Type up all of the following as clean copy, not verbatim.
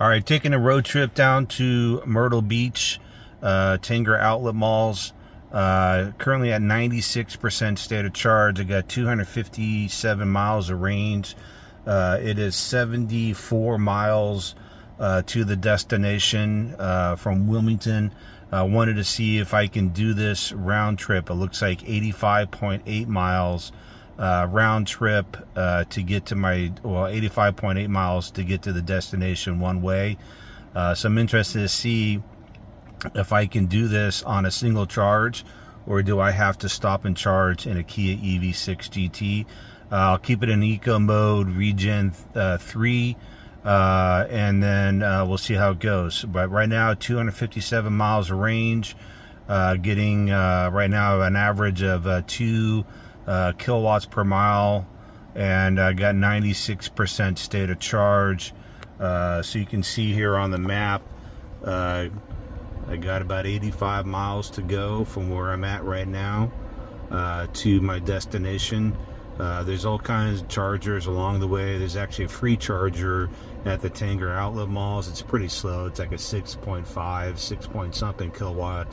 All right, taking a road trip down to Myrtle Bch, Tanger Outlet Malls. Currently at 96% state of charge. I got 257 miles of range. It is 74 miles to the destination from Wilmington. I wanted to see if I can do this round trip. It looks like 85.8 miles round trip to get to my, well, 85.8 miles to get to the destination one way. So I'm interested to see if I can do this on a single charge, or do I have to stop and charge in a Kia EV6 GT. I'll keep it in eco mode, regen 3, and then we'll see how it goes. But right now, 257 miles of range, getting right now an average of 2 kilowatts per mile, and I got 96% state of charge. So you can see here on the map, I got about 85 miles to go from where I'm at right now to my destination. There's all kinds of chargers along the way. There's actually a free charger at the Tanger Outlet Malls. It's pretty slow. It's like a 6.5, 6 point something kilowatt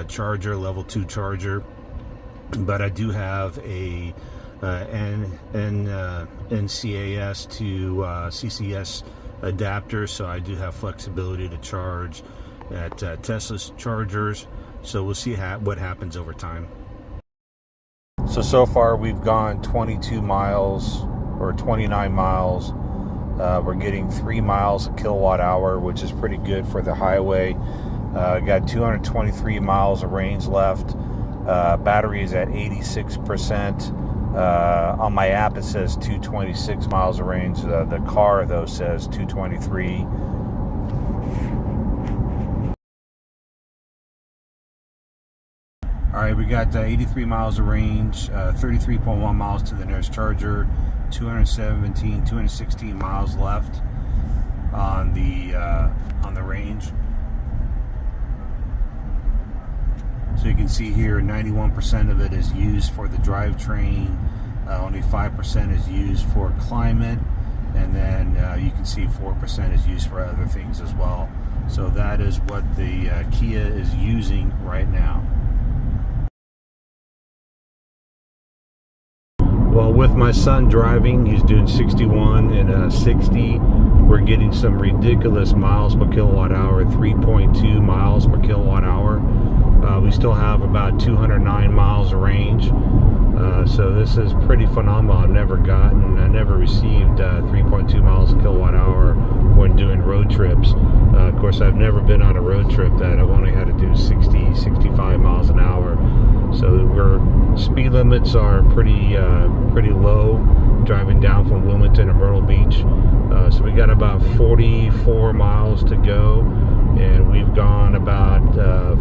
charger, level 2 charger. But I do have a NCAS to CCS adapter, so I do have flexibility to charge at Tesla's chargers. So we'll see what happens over time. So far we've gone 22 miles or 29 miles. We're getting 3 miles a kilowatt hour, which is pretty good for the highway. Got 223 miles of range left. Battery is at 86%. On my app it says 226 miles of range. The car though says 223. All right, we got 83 miles of range, 33.1 miles to the nearest charger, 216 miles left on the range. So you can see here, 91% of it is used for the drivetrain, only 5% is used for climate, and then you can see 4% is used for other things as well. So that is what the Kia is using right now. Well, with my son driving, he's doing 61 and 60. We're getting some ridiculous miles per kilowatt hour, 3.2 miles per kilowatt hour. We still have about 209 miles of range. So this is pretty phenomenal. I never received 3.2 miles a kilowatt hour when doing road trips. Of course, I've never been on a road trip that I've only had to do 60, 65 miles an hour. So speed limits are pretty low driving down from Wilmington to Myrtle Bch. So we got about 44 miles to go, and we've gone about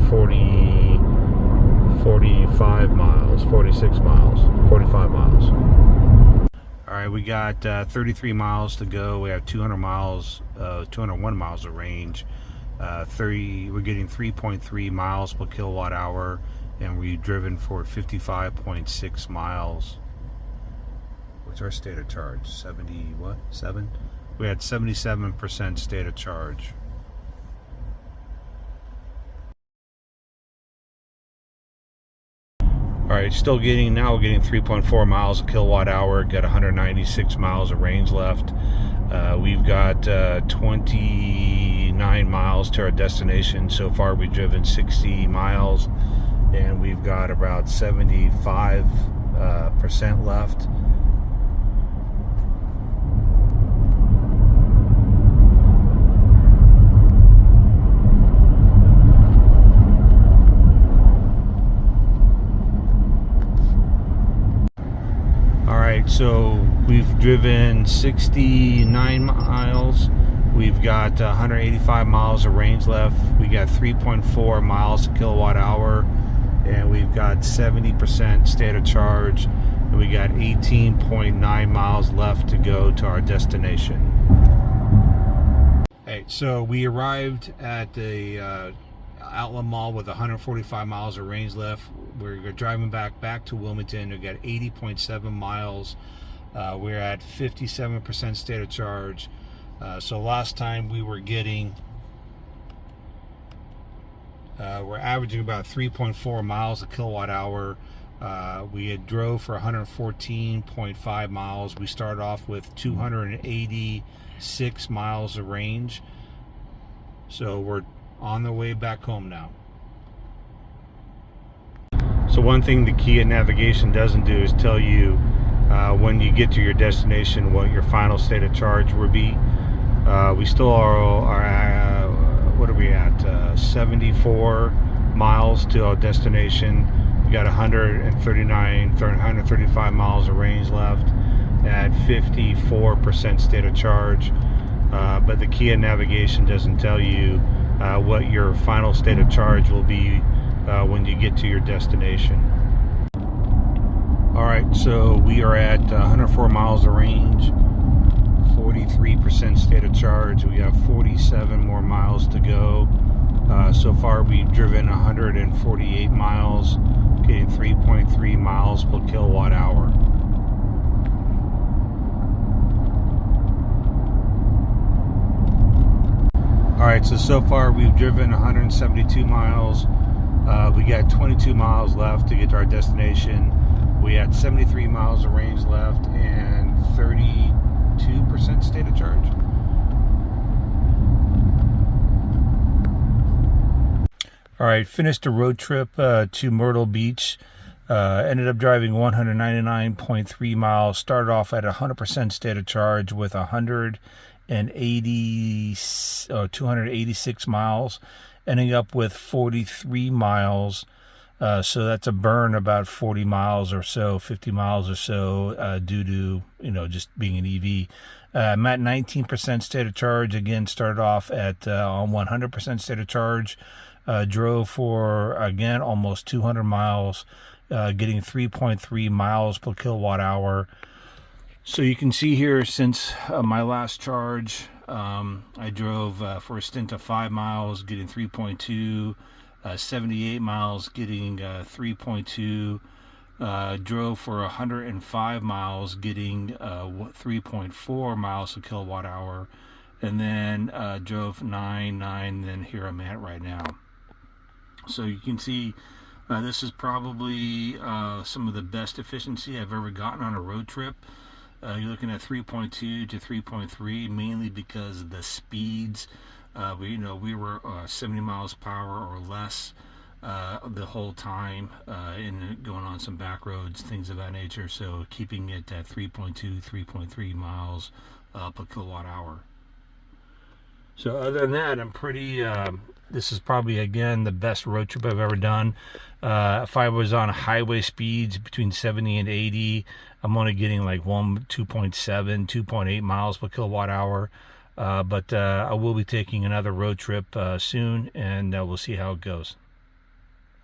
45 miles, 46 miles, 45 miles. All right, we got 33 miles to go. We have 201 miles of range. We're getting 3.3 miles per kilowatt hour, and we've driven for 55.6 miles. What's our state of charge? 7? We had 77% state of charge. All right, now we're getting 3.4 miles a kilowatt hour. Got 196 miles of range left. We've got 29 miles to our destination. So far we've driven 60 miles, and we've got about 75% left. So we've driven 69 miles. We've got 185 miles of range left. We got 3.4 miles a kilowatt hour, and we've got 70% state of charge, and we got 18.9 miles left to go to our destination. Hey, so we arrived at the outlet mall with 145 miles of range left. We're driving back to Wilmington. We got 80.7 miles. We're at 57% state of charge. So last time we were getting, we're averaging about 3.4 miles a kilowatt hour. We had drove for 114.5 miles. We started off with 286 miles of range. So we're on the way back home now. So one thing the Kia navigation doesn't do is tell you when you get to your destination what your final state of charge will be. We still are what are we at? 74 miles to our destination. We got 135 miles of range left at 54% state of charge. But the Kia navigation doesn't tell you what your final state of charge will be when you get to your destination. Alright, so we are at 104 miles of range, 43% state of charge. We have 47 more miles to go. So far we've driven 148 miles, getting 3.3 miles per kilowatt hour. Alright, so far we've driven 172 miles. We got 22 miles left to get to our destination. We had 73 miles of range left and 32% state of charge. Alright, finished a road trip to Myrtle Beach. Ended up driving 199.3 miles. Started off at 100% state of charge with 286 miles, ending up with 43 miles. So that's a burn about 40 miles or so, 50 miles or so, due to, just being an EV. I'm at 19% state of charge. Again, started off at on 100% state of charge. Drove for, again, almost 200 miles, getting 3.3 miles per kilowatt hour. So you can see here, since my last charge, I drove for a stint of 5 miles, getting 3.2, 78 miles, getting 3.2, drove for 105 miles, getting 3.4 miles per kilowatt hour, and then drove 9, then here I'm at right now. So you can see this is probably some of the best efficiency I've ever gotten on a road trip. You're looking at 3.2 to 3.3, mainly because of the speeds. We were 70 miles per hour or less the whole time, and going on some back roads, things of that nature. So keeping it at 3.2, 3.3 miles per kilowatt hour. So other than that, I'm pretty, this is probably, again, the best road trip I've ever done. If I was on highway speeds between 70 and 80, I'm only getting like 2.7, 2.8 miles per kilowatt hour. But I will be taking another road trip soon, and we'll see how it goes.